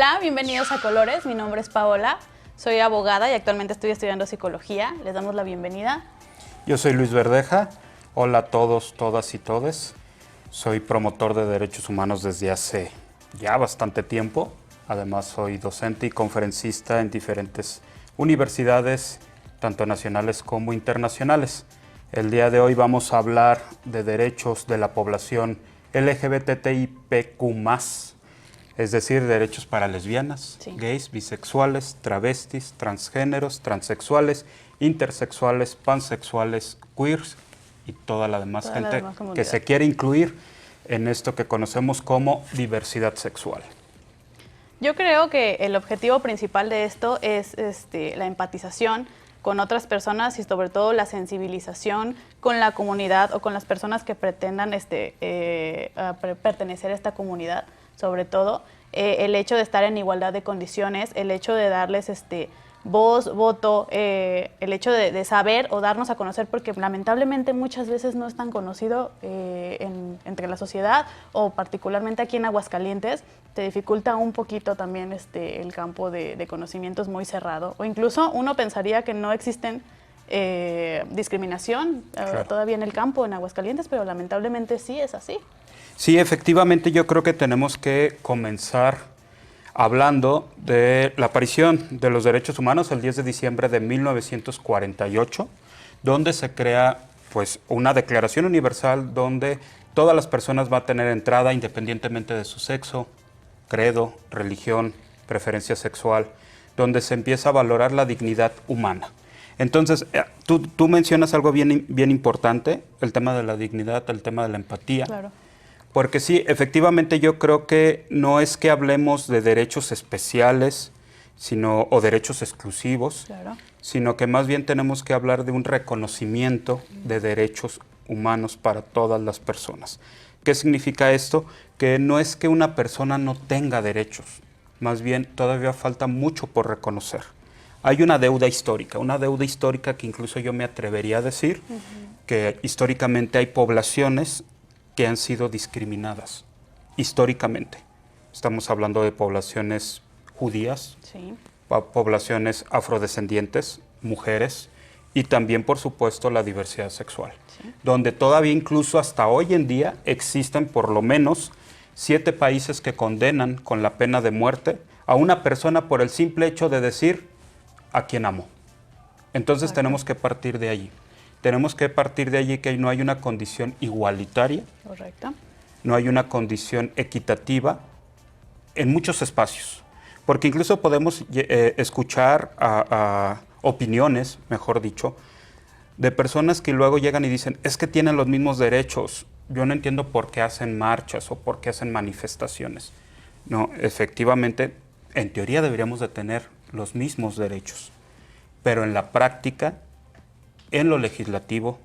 Hola, bienvenidos a Colores. Mi nombre es Paola, soy abogada y actualmente estoy estudiando psicología. Les damos la bienvenida. Yo soy Luis Verdeja. Hola a todos, todas y todes. Soy promotor de derechos humanos desde hace ya bastante tiempo. Además soy docente y conferencista en diferentes universidades, tanto nacionales como internacionales. El día de hoy vamos a hablar de derechos de la población LGBTIPQ+, es decir, derechos para lesbianas, gays, bisexuales, travestis, transgéneros, transexuales, intersexuales, pansexuales, queers y toda la demás gente que se quiere incluir en esto que conocemos como diversidad sexual. Yo creo que el objetivo principal de esto es la empatización con otras personas y sobre todo la sensibilización con la comunidad o con las personas que pretendan pertenecer a esta comunidad. Sobre todo, el hecho de estar en igualdad de condiciones, el hecho de darles voz, voto, el hecho de saber o darnos a conocer, porque lamentablemente muchas veces no es tan conocido entre la sociedad o particularmente aquí en Aguascalientes, te dificulta un poquito también el campo de conocimientos muy cerrado. O incluso uno pensaría que no existen discriminación todavía en el campo, en Aguascalientes, pero lamentablemente sí es así. Sí, efectivamente yo creo que tenemos que comenzar hablando de la aparición de los derechos humanos el 10 de diciembre de 1948, donde se crea pues, una declaración universal donde todas las personas van a tener entrada independientemente de su sexo, credo, religión, preferencia sexual, donde se empieza a valorar la dignidad humana. Entonces, tú mencionas algo bien importante, el tema de la dignidad, el tema de la empatía. Claro. Porque sí, efectivamente yo creo que no es que hablemos de derechos especiales o derechos exclusivos, Claro, sino que más bien tenemos que hablar de un reconocimiento de derechos humanos para todas las personas. ¿Qué significa esto? Que no es que una persona no tenga derechos, más bien todavía falta mucho por reconocer. Hay una deuda histórica que incluso yo me atrevería a decir que históricamente hay poblaciones que han sido discriminadas, históricamente. Estamos hablando de poblaciones judías, sí, poblaciones afrodescendientes, mujeres, y también, por supuesto, la diversidad sexual, sí, donde todavía incluso hasta hoy en día existen por lo menos 7 países que condenan con la pena de muerte a una persona por el simple hecho de decir a quien amo. Entonces tenemos que partir de allí. Tenemos que partir de allí que no hay una condición igualitaria, correcto, no hay una condición equitativa en muchos espacios, porque incluso podemos escuchar a opiniones, mejor dicho, de personas que luego llegan y dicen, es que tienen los mismos derechos, yo no entiendo por qué hacen marchas o por qué hacen manifestaciones. No, efectivamente, en teoría deberíamos de tener los mismos derechos, pero en la práctica, en lo legislativo,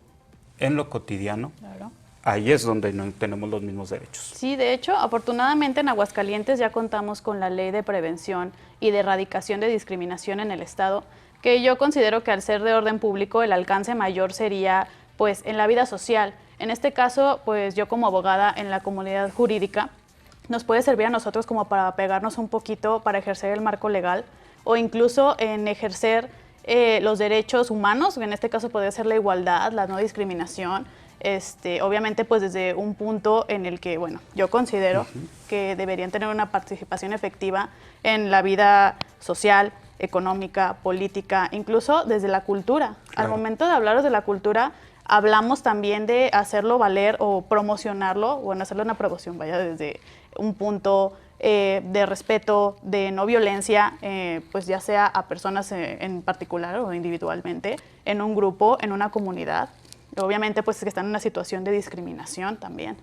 en lo cotidiano, claro, ahí es donde no tenemos los mismos derechos. Sí, de hecho, afortunadamente en Aguascalientes ya contamos con la Ley de Prevención y de Erradicación de Discriminación en el Estado, que yo considero que al ser de orden público el alcance mayor sería pues en la vida social. En este caso, pues yo como abogada en la comunidad jurídica, nos puede servir a nosotros como para pegarnos un poquito para ejercer el marco legal o incluso en ejercer los derechos humanos, en este caso podría ser la igualdad, la no discriminación, obviamente pues desde un punto en el que, bueno, yo considero que deberían tener una participación efectiva en la vida social, económica, política, incluso desde la cultura. Claro. Al momento de hablar de la cultura, hablamos también de hacerlo valer o promocionarlo, bueno, hacerle una promoción, vaya, desde un punto de respeto, de no violencia, pues ya sea a personas en particular o individualmente, en un grupo, en una comunidad. Obviamente, pues que están en una situación de discriminación también.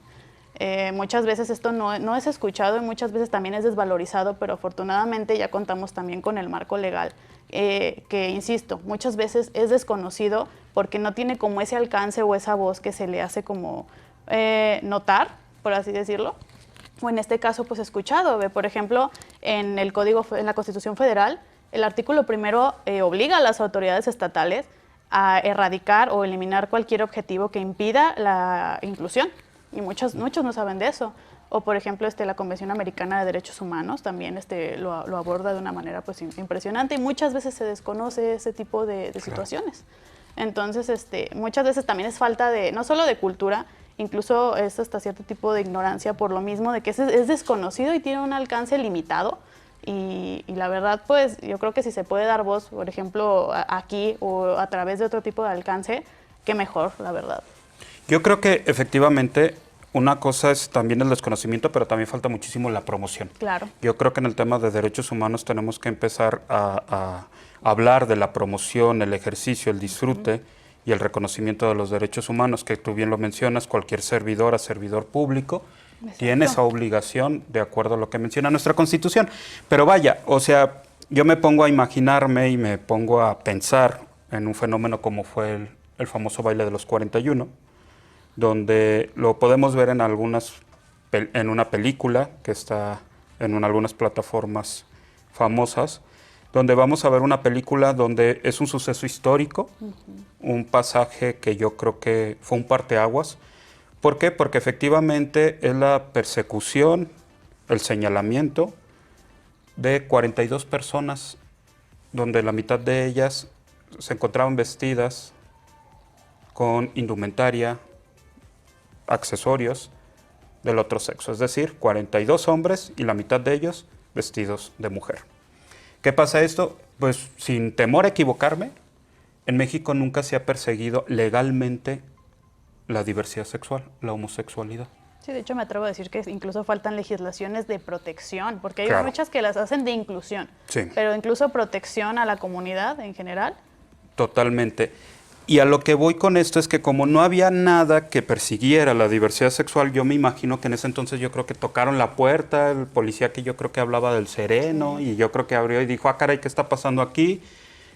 Muchas veces esto no es escuchado y muchas veces también es desvalorizado, pero afortunadamente ya contamos también con el marco legal, que, insisto, muchas veces es desconocido porque no tiene como ese alcance o esa voz que se le hace como notar, por así decirlo, o en este caso, pues escuchado. Por ejemplo, en la Constitución Federal, el artículo 1 obliga a las autoridades estatales a erradicar o eliminar cualquier objetivo que impida la inclusión. Y muchos no saben de eso. o por ejemplo la Convención Americana de Derechos Humanos también lo aborda de una manera pues impresionante, y muchas veces se desconoce ese tipo de situaciones. Entonces, muchas veces también es falta de, no solo de cultura, incluso es hasta cierto tipo de ignorancia por lo mismo de que es desconocido y tiene un alcance limitado. Y la verdad, pues yo creo que si se puede dar voz, por ejemplo, aquí o a través de otro tipo de alcance, qué mejor, la verdad. Yo creo que efectivamente una cosa es también el desconocimiento, pero también falta muchísimo la promoción. Claro. Yo creo que en el tema de derechos humanos tenemos que empezar a hablar de la promoción, el ejercicio, el disfrute y el reconocimiento de los derechos humanos, que tú bien lo mencionas, cualquier servidor público tiene esa obligación de acuerdo a lo que menciona nuestra Constitución. Pero vaya, o sea, yo me pongo a imaginarme y me pongo a pensar en un fenómeno como fue el famoso baile de los 41, donde lo podemos ver en una película que está en algunas plataformas famosas, donde vamos a ver una película donde es un suceso histórico, un pasaje que yo creo que fue un parteaguas. ¿Por qué? Porque efectivamente es la persecución, el señalamiento de 42 personas, donde la mitad de ellas se encontraban vestidas con indumentaria, accesorios del otro sexo, es decir, 42 hombres y la mitad de ellos vestidos de mujer. ¿Qué pasa esto? Pues sin temor a equivocarme, en México nunca se ha perseguido legalmente la diversidad sexual, la homosexualidad. Sí, de hecho me atrevo a decir que incluso faltan legislaciones de protección, porque hay Claro. muchas que las hacen de inclusión, Sí. pero incluso protección a la comunidad en general. Totalmente. Y a lo que voy con esto es que como no había nada que persiguiera la diversidad sexual, yo me imagino que en ese entonces yo creo que tocaron la puerta, el policía que yo creo que hablaba del sereno, y yo creo que abrió y dijo, caray, ¿qué está pasando aquí?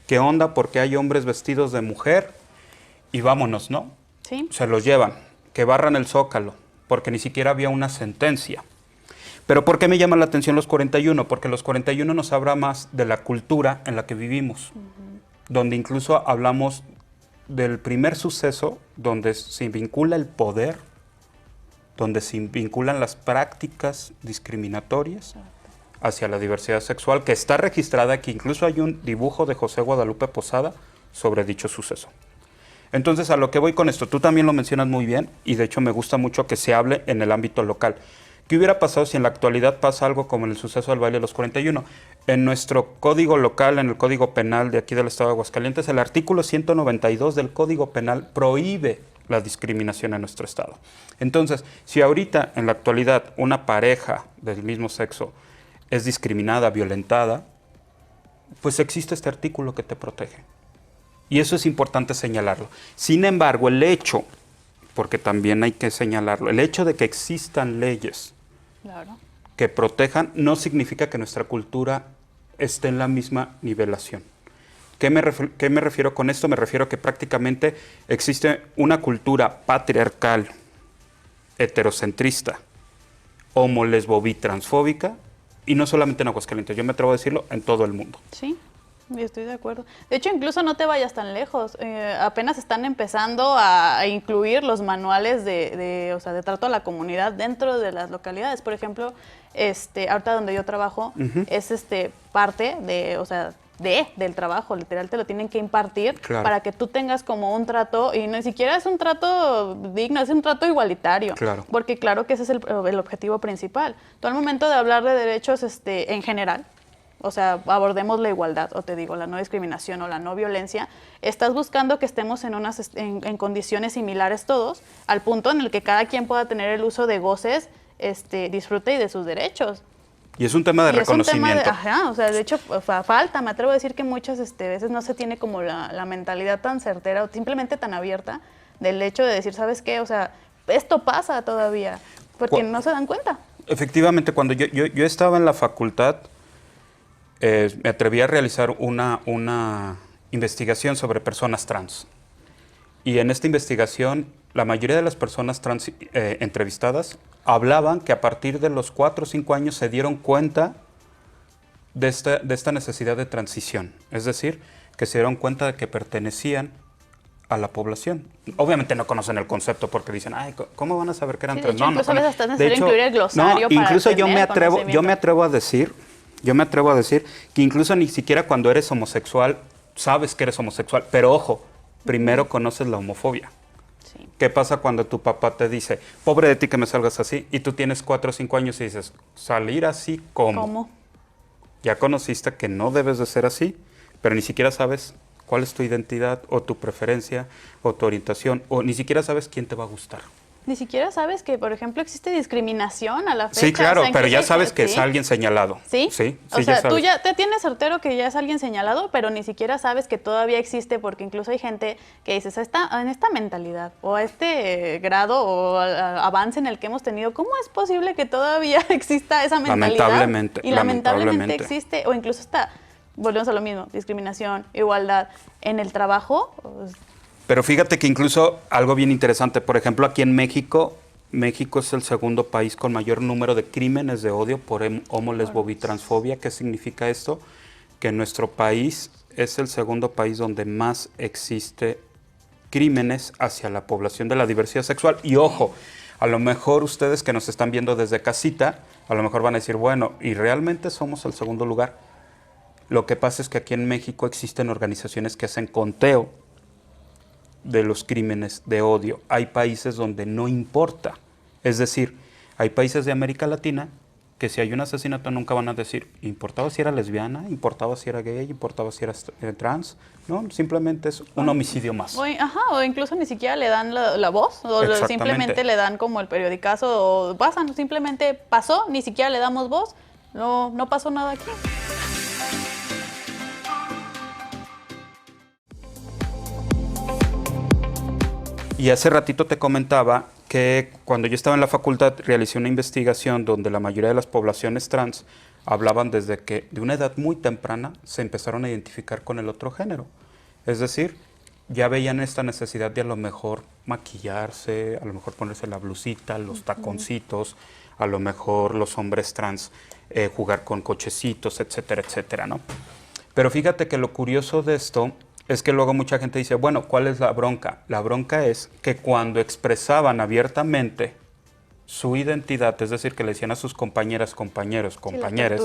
¿Qué onda? ¿Por qué hay hombres vestidos de mujer? Y vámonos, ¿no? Sí. Se los llevan, que barran el Zócalo, porque ni siquiera había una sentencia. Pero ¿por qué me llama la atención los 41? Porque los 41 nos habla más de la cultura en la que vivimos, donde incluso hablamos del primer suceso donde se vincula el poder, donde se vinculan las prácticas discriminatorias hacia la diversidad sexual, que está registrada, que incluso hay un dibujo de José Guadalupe Posada sobre dicho suceso. Entonces, a lo que voy con esto, tú también lo mencionas muy bien, y de hecho me gusta mucho que se hable en el ámbito local. ¿Qué hubiera pasado si en la actualidad pasa algo como en el suceso del baile de los 41? En nuestro código local, en el Código Penal de aquí del Estado de Aguascalientes, el artículo 192 del Código Penal prohíbe la discriminación en nuestro Estado. Entonces, si ahorita, en la actualidad, una pareja del mismo sexo es discriminada, violentada, pues existe este artículo que te protege. Y eso es importante señalarlo. Sin embargo, el hecho, porque también hay que señalarlo, el hecho de que existan leyes Claro. que protejan no significa que nuestra cultura esté en la misma nivelación. ¿Qué me refiero con esto? Me refiero a que prácticamente existe una cultura patriarcal, heterocentrista, homo, lesbo, bi, transfóbica, y no solamente en Aguascalientes, yo me atrevo a decirlo, en todo el mundo. Sí, estoy de acuerdo. De hecho, incluso no te vayas tan lejos. Apenas están empezando a incluir los manuales de trato a la comunidad dentro de las localidades. Por ejemplo, ahorita donde yo trabajo, es parte del trabajo, literal, te lo tienen que impartir. Claro. Para que tú tengas como un trato, y ni siquiera es un trato digno, es un trato igualitario. Claro. Porque claro que ese es el objetivo principal. Tú al momento de hablar de derechos en general, o sea, abordemos la igualdad, o te digo, la no discriminación o la no violencia, estás buscando que estemos en condiciones similares todos, al punto en el que cada quien pueda tener el uso de goces, disfrute y de sus derechos. Y es un tema de Y reconocimiento. Es un tema o sea, de hecho, falta, me atrevo a decir que muchas veces no se tiene como la mentalidad tan certera o simplemente tan abierta del hecho de decir, ¿sabes qué? O sea, esto pasa todavía, porque no se dan cuenta. Efectivamente, cuando yo estaba en la facultad, me atreví a realizar una investigación sobre personas trans. Y en esta investigación, la mayoría de las personas trans entrevistadas hablaban que a partir de los 4 o 5 años se dieron cuenta de esta necesidad de transición. Es decir, que se dieron cuenta de que pertenecían a la población. Obviamente no conocen el concepto porque dicen, ay, ¿cómo van a saber que eran Sí, trans? de hecho, incluso a veces hasta es necesario incluir el glosario para incluso yo tener me conocimiento. atrevo a decir que incluso ni siquiera cuando eres homosexual sabes que eres homosexual, pero ojo, primero conoces la homofobia. Sí. ¿Qué pasa cuando tu papá te dice, pobre de ti que me salgas así? Y tú tienes 4 o 5 años y dices, ¿salir así cómo? ¿Cómo? Ya conociste que no debes de ser así, pero ni siquiera sabes cuál es tu identidad o tu preferencia o tu orientación, o ni siquiera sabes quién te va a gustar. Ni siquiera sabes que, por ejemplo, existe discriminación a la fecha. Sí, claro, O sea, pero ya incluso- sabes que sí. es alguien señalado. ¿Sí? Sí, O sí, sea, ya tú sabes. ya te tienes certero que ya es alguien señalado, pero ni siquiera sabes que todavía existe, porque incluso hay gente que dices, en esta mentalidad o a este grado o avance en el que hemos tenido, ¿cómo es posible que todavía exista esa mentalidad? Lamentablemente, Y lamentablemente lamentablemente. existe, o incluso está, volvemos a lo mismo, discriminación, igualdad en el trabajo. Pues, Pero fíjate que incluso algo bien interesante, por ejemplo, aquí en México, México es el segundo país con mayor número de crímenes de odio por homo, lesbo, transfobia. ¿Qué significa esto? Que nuestro país es el segundo país donde más existe crímenes hacia la población de la diversidad sexual. Y ojo, a lo mejor ustedes que nos están viendo desde casita, a lo mejor van a decir, bueno, ¿y realmente somos el segundo lugar? Lo que pasa es que aquí en México existen organizaciones que hacen conteo de los crímenes de odio. Hay países donde no importa. Es decir, hay países de América Latina que si hay un asesinato nunca van a decir, importaba si era lesbiana, importaba si era gay, importaba si era trans. No, simplemente es un homicidio más. O incluso ni siquiera le dan la voz, o simplemente le dan como el periodicazo, o pasan, simplemente pasó, ni siquiera le damos voz, no pasó nada aquí. Y hace ratito te comentaba que cuando yo estaba en la facultad realicé una investigación donde la mayoría de las poblaciones trans hablaban desde que de una edad muy temprana se empezaron a identificar con el otro género. Es decir, ya veían esta necesidad de a lo mejor maquillarse, a lo mejor ponerse la blusita, los taconcitos, a lo mejor los hombres trans jugar con cochecitos, etcétera, etcétera, ¿no? Pero fíjate que lo curioso de esto es que luego mucha gente dice, bueno, ¿cuál es la bronca? La bronca es que cuando expresaban abiertamente su identidad, es decir, que le decían a sus compañeras, compañeros, compañeres,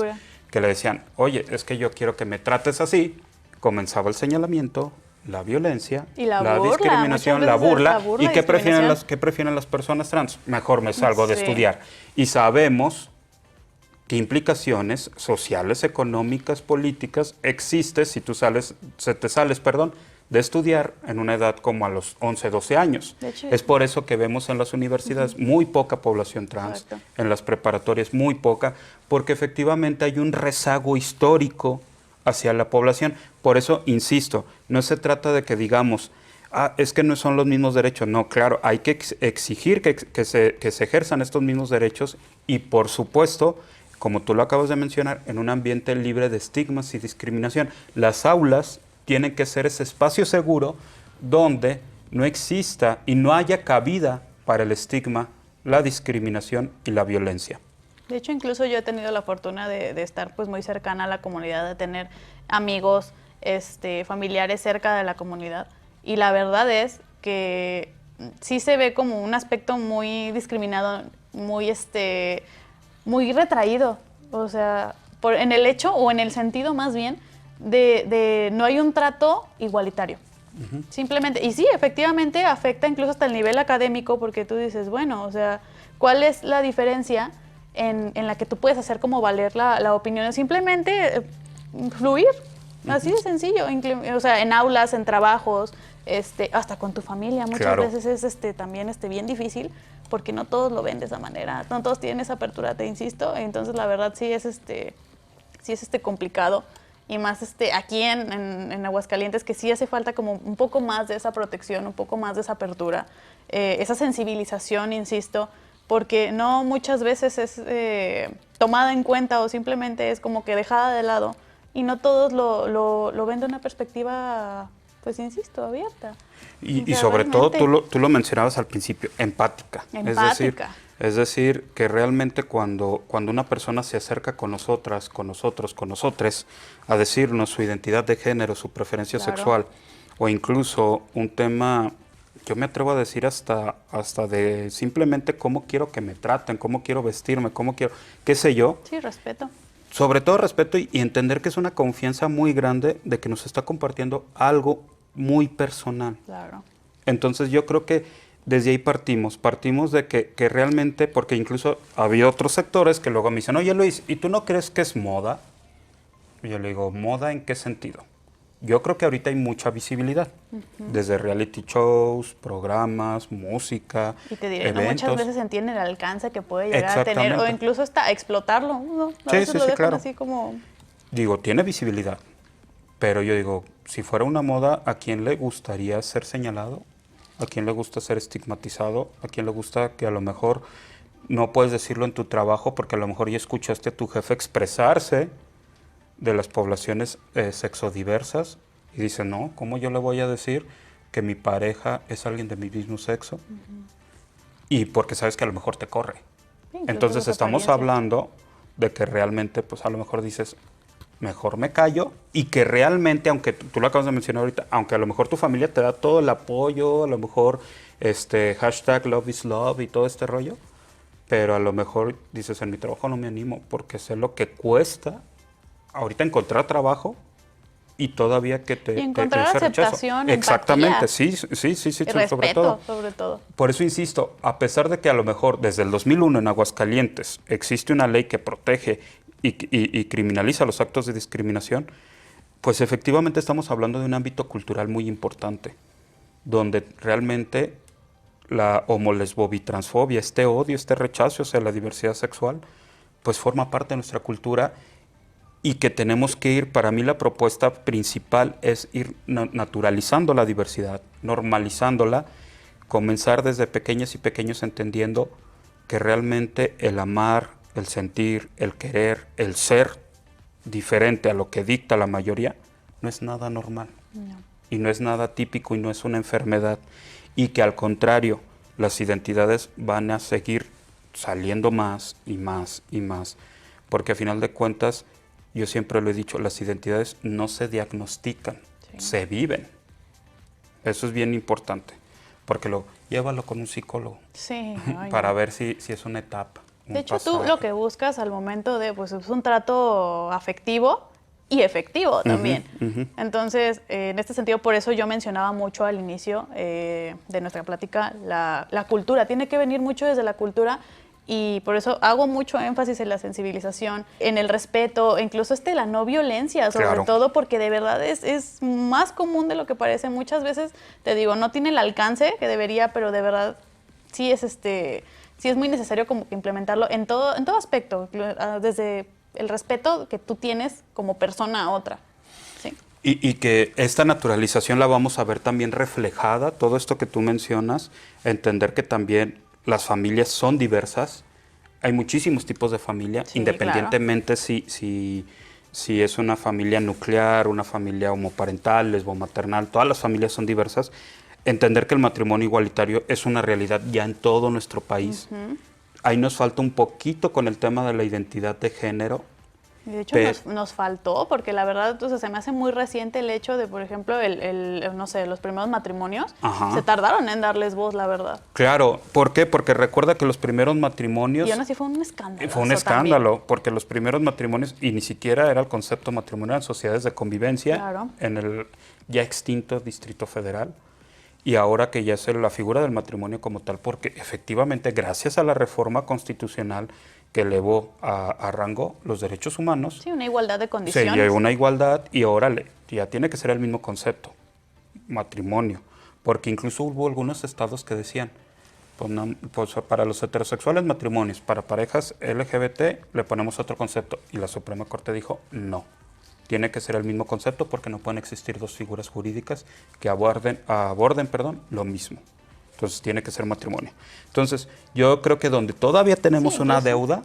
que le decían, oye, es que yo quiero que me trates así, comenzaba el señalamiento, la violencia, y la burla, discriminación, la burla. ¿Y qué prefieren las personas trans? Mejor me salgo de estudiar. Y sabemos qué implicaciones sociales, económicas, políticas existe si tú te sales de estudiar en una edad como a los 11, 12 años. Es por eso que vemos en las universidades muy poca población trans, en las preparatorias muy poca, porque efectivamente hay un rezago histórico hacia la población. Por eso, insisto, no se trata de que digamos, es que no son los mismos derechos. No, claro, hay que exigir que se ejerzan estos mismos derechos y, por supuesto, como tú lo acabas de mencionar, en un ambiente libre de estigmas y discriminación. Las aulas tienen que ser ese espacio seguro donde no exista y no haya cabida para el estigma, la discriminación y la violencia. De hecho, incluso yo he tenido la fortuna de estar pues muy cercana a la comunidad, de tener amigos, familiares cerca de la comunidad. Y la verdad es que sí se ve como un aspecto muy discriminado, muy retraído, o sea, en el hecho o en el sentido más bien de no hay un trato igualitario. Simplemente, y sí, efectivamente afecta incluso hasta el nivel académico, porque tú dices, bueno, o sea, ¿cuál es la diferencia en la que tú puedes hacer como valer la opinión? Simplemente fluir, así de sencillo, o sea, en aulas, en trabajos, hasta con tu familia, muchas veces es también bien difícil, porque no todos lo ven de esa manera, no todos tienen esa apertura, te insisto, entonces la verdad sí es complicado, y más aquí en Aguascalientes, que sí hace falta como un poco más de esa protección, un poco más de esa apertura, esa sensibilización, insisto, porque no muchas veces es tomada en cuenta o simplemente es como que dejada de lado, y no todos lo ven de una perspectiva, pues insisto, abierta. Y sobre todo, tú lo mencionabas al principio, empática. Es decir, que realmente cuando una persona se acerca con nosotros, a decirnos su identidad de género, su preferencia sexual, o incluso un tema, yo me atrevo a decir hasta de simplemente cómo quiero que me traten, cómo quiero vestirme, cómo quiero, qué sé yo. Sí, respeto. Sobre todo respeto y entender que es una confianza muy grande de que nos está compartiendo algo muy personal. Claro. Entonces yo creo que desde ahí partimos de que realmente, porque incluso había otros sectores que luego me dicen, oye Luis, ¿y tú no crees que es moda? Y yo le digo, ¿moda en qué sentido? Yo creo que ahorita hay mucha visibilidad, desde reality shows, programas, música, Y te diré, ¿no? eventos. Muchas veces entienden el alcance que puede llegar a tener o Exactamente. incluso hasta explotarlo, ¿no? A Sí, veces sí, lo sí, dejan claro. así como... Digo, tiene visibilidad, pero yo digo, si fuera una moda, ¿a quién le gustaría ser señalado? ¿A quién le gusta ser estigmatizado? ¿A quién le gusta que a lo mejor no puedes decirlo en tu trabajo porque a lo mejor ya escuchaste a tu jefe expresarse de las poblaciones sexodiversas y dice, no, ¿cómo yo le voy a decir que mi pareja es alguien de mi mismo sexo? Y porque sabes que a lo mejor te corre. Sí, incluso Entonces su estamos apariencia. hablando de que realmente, pues a lo mejor dices, mejor me callo y que realmente, aunque tú lo acabas de mencionar ahorita, aunque a lo mejor tu familia te da todo el apoyo, a lo mejor hashtag love is love y todo este rollo, pero a lo mejor dices, en mi trabajo no me animo porque sé lo que cuesta ahorita encontrar trabajo y todavía que Y te encontrar ese rechazo. aceptación, Exactamente, empatía sí, sí, sí, sí, y sobre respeto, todo. sobre todo. Por eso insisto, a pesar de que a lo mejor desde el 2001 en Aguascalientes existe una ley que protege y criminaliza los actos de discriminación, pues efectivamente estamos hablando de un ámbito cultural muy importante, donde realmente la homo-lesbo-bitransfobia, este odio, este rechazo hacia la diversidad sexual, pues forma parte de nuestra cultura y que tenemos que ir, para mí la propuesta principal es ir naturalizando la diversidad, normalizándola, comenzar desde pequeñas y pequeños entendiendo que realmente el amar, el sentir, el querer, el ser diferente a lo que dicta la mayoría, no es nada normal. No. Y no es nada típico y no es una enfermedad. Y que al contrario, las identidades van a seguir saliendo más y más y más. Porque a final de cuentas, yo siempre lo he dicho, las identidades no se diagnostican, Sí. se viven. Eso es bien importante. Porque llévalo con un psicólogo Sí, ay, para no. ver si es una etapa. De hecho, tú lo que buscas al momento de, pues es un trato afectivo y efectivo también. Entonces, en este sentido, por eso yo mencionaba mucho al inicio de nuestra plática la cultura. Tiene que venir mucho desde la cultura y por eso hago mucho énfasis en la sensibilización, en el respeto, incluso la no violencia, sobre Claro. todo porque de verdad es más común de lo que parece. Muchas veces, te digo, no tiene el alcance que debería, pero de verdad sí es sí es muy necesario como que implementarlo en todo aspecto, desde el respeto que tú tienes como persona a otra. Sí. Y que esta naturalización la vamos a ver también reflejada, todo esto que tú mencionas, entender que también las familias son diversas, hay muchísimos tipos de familia, Sí, independientemente si es una familia nuclear, una familia homoparental, lesbomaternal, todas las familias son diversas. Entender que el matrimonio igualitario es una realidad ya en todo nuestro país. Ahí nos falta un poquito con el tema de la identidad de género. Y de hecho nos faltó, porque la verdad entonces, se me hace muy reciente el hecho de, por ejemplo, no sé, los primeros matrimonios, Ajá. se tardaron en darles voz, la verdad. Claro, ¿por qué? Porque recuerda que los primeros matrimonios... Y aún así fue un escándalo. Fue un escándalo, porque los primeros matrimonios, y ni siquiera era el concepto matrimonial, eran sociedades de convivencia Claro. en el ya extinto Distrito Federal, y ahora que ya es la figura del matrimonio como tal, porque efectivamente gracias a la reforma constitucional que elevó a rango los derechos humanos, Sí, una igualdad de se condiciones. llegó una igualdad y ahora ya tiene que ser el mismo concepto, matrimonio, porque incluso hubo algunos estados que decían, pues para los heterosexuales matrimonios, para parejas LGBT le ponemos otro concepto, y la Suprema Corte dijo no, tiene que ser el mismo concepto porque no pueden existir dos figuras jurídicas que aborden lo mismo. Entonces tiene que ser matrimonio. Entonces yo creo que donde todavía tenemos Sí, una incluso. deuda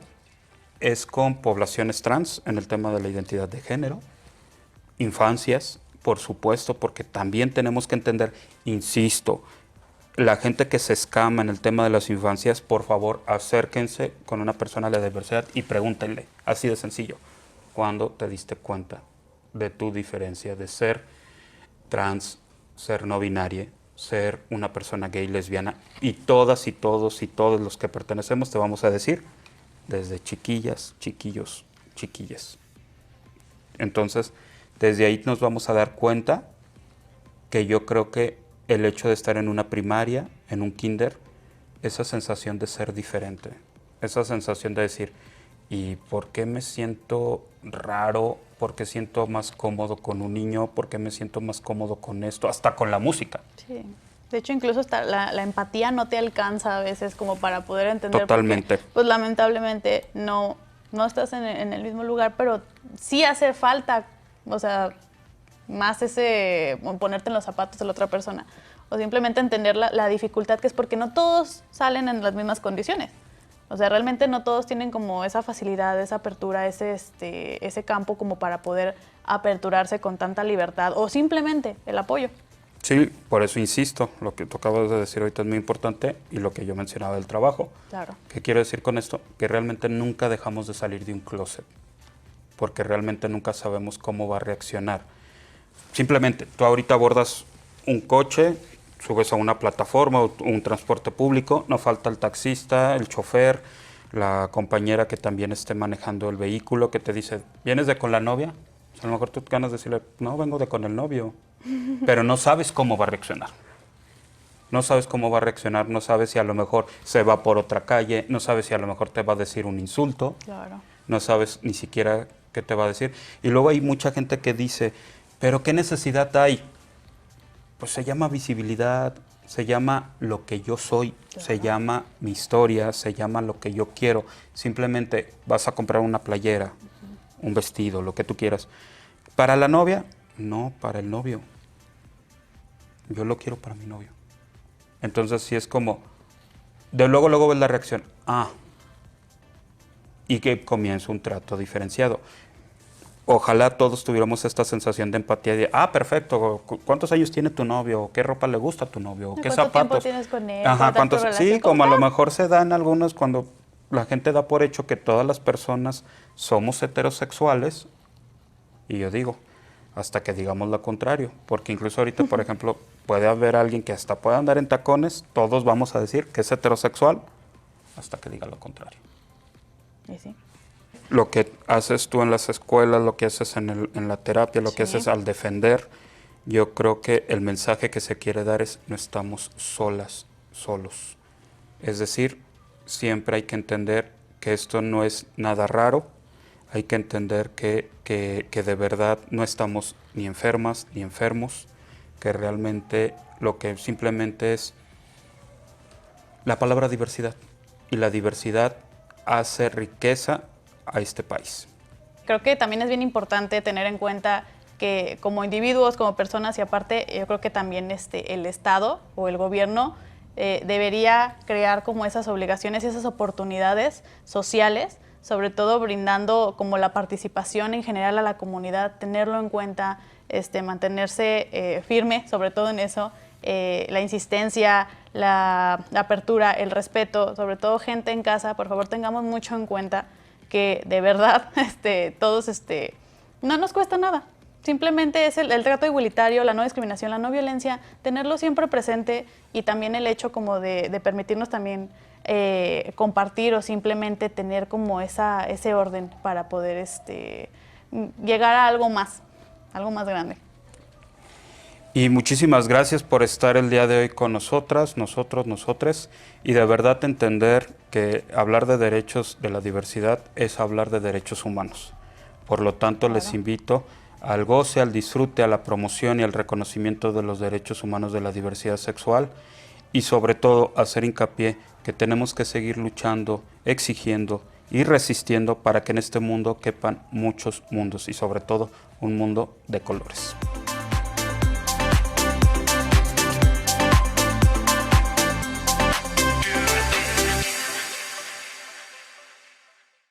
es con poblaciones trans en el tema de la identidad de género, infancias, por supuesto, porque también tenemos que entender, insisto, la gente que se escama en el tema de las infancias, por favor, acérquense con una persona de la diversidad y pregúntenle, así de sencillo, ¿cuándo te diste cuenta de tu diferencia de ser trans, ser no binaria, ser una persona gay, lesbiana, y todas y todos y todos los que pertenecemos te vamos a decir, desde chiquillas, chiquillos, chiquillas. Entonces, desde ahí nos vamos a dar cuenta que yo creo que el hecho de estar en una primaria, en un kinder, esa sensación de ser diferente, esa sensación de decir, ¿y por qué me siento raro? ¿Por qué siento más cómodo con un niño? ¿Por qué me siento más cómodo con esto? Hasta con la música. Sí. De hecho, incluso hasta la empatía no te alcanza a veces como para poder entender. Totalmente. Porque, pues lamentablemente no estás en el mismo lugar, pero sí hace falta, o sea, más ese ponerte en los zapatos de la otra persona. O simplemente entender la dificultad que es, porque no todos salen en las mismas condiciones. O sea, realmente no todos tienen como esa facilidad, esa apertura, ese campo como para poder aperturarse con tanta libertad o simplemente el apoyo. Sí, por eso insisto, lo que tú acabas de decir ahorita es muy importante y lo que yo mencionaba del trabajo. Claro. ¿Qué quiero decir con esto? Que realmente nunca dejamos de salir de un closet, porque realmente nunca sabemos cómo va a reaccionar. Simplemente, tú ahorita abordas un coche, subes a una plataforma o un transporte público, no falta el taxista, el chofer, la compañera que también esté manejando el vehículo, que te dice, ¿vienes de con la novia? O sea, a lo mejor tú ganas de decirle, no, vengo de con el novio, pero no sabes cómo va a reaccionar. No sabes cómo va a reaccionar, no sabes si a lo mejor se va por otra calle, no sabes si a lo mejor te va a decir un insulto, Claro. no sabes ni siquiera qué te va a decir. Y luego hay mucha gente que dice, ¿pero qué necesidad hay? Pues se llama visibilidad, se llama lo que yo soy, Claro. se llama mi historia, se llama lo que yo quiero. Simplemente vas a comprar una playera, un vestido, lo que tú quieras. ¿Para la novia? No, para el novio. Yo lo quiero para mi novio. Entonces sí es como, de luego ves la reacción, y que comienza un trato diferenciado. Ojalá todos tuviéramos esta sensación de empatía de, perfecto, ¿cuántos años tiene tu novio? ¿Qué ropa le gusta a tu novio? ¿Qué zapatos? ¿Cuánto tiempo tienes con él? Ajá, ¿Cuántas sí, relaciones? como a lo mejor se dan algunos cuando la gente da por hecho que todas las personas somos heterosexuales, y yo digo, hasta que digamos lo contrario, porque incluso ahorita, por ejemplo, puede haber alguien que hasta pueda andar en tacones, todos vamos a decir que es heterosexual, hasta que diga lo contrario. Y sí. Lo que haces tú en las escuelas, lo que haces en la terapia, lo que haces al defender, yo creo que el mensaje que se quiere dar es no estamos solas, solos. Es decir, siempre hay que entender que esto no es nada raro, hay que entender que de verdad no estamos ni enfermas ni enfermos, que realmente lo que simplemente es la palabra diversidad, y la diversidad hace riqueza a este país. Creo que también es bien importante tener en cuenta que como individuos, como personas, y aparte yo creo que también el Estado o el gobierno debería crear como esas obligaciones y esas oportunidades sociales, sobre todo brindando como la participación en general a la comunidad, tenerlo en cuenta, mantenerse firme, sobre todo en eso, la insistencia, la apertura, el respeto, sobre todo gente en casa, por favor tengamos mucho en cuenta que de verdad todos no nos cuesta nada. Simplemente es el trato igualitario, la no discriminación, la no violencia, tenerlo siempre presente, y también el hecho como de permitirnos también compartir o simplemente tener como ese orden para poder llegar a algo más grande. Y muchísimas gracias por estar el día de hoy con nosotras, nosotros, nosotres, y de verdad entender que hablar de derechos de la diversidad es hablar de derechos humanos. Por lo tanto, les invito al goce, al disfrute, a la promoción y al reconocimiento de los derechos humanos de la diversidad sexual, y sobre todo hacer hincapié que tenemos que seguir luchando, exigiendo y resistiendo para que en este mundo quepan muchos mundos, y sobre todo un mundo de colores.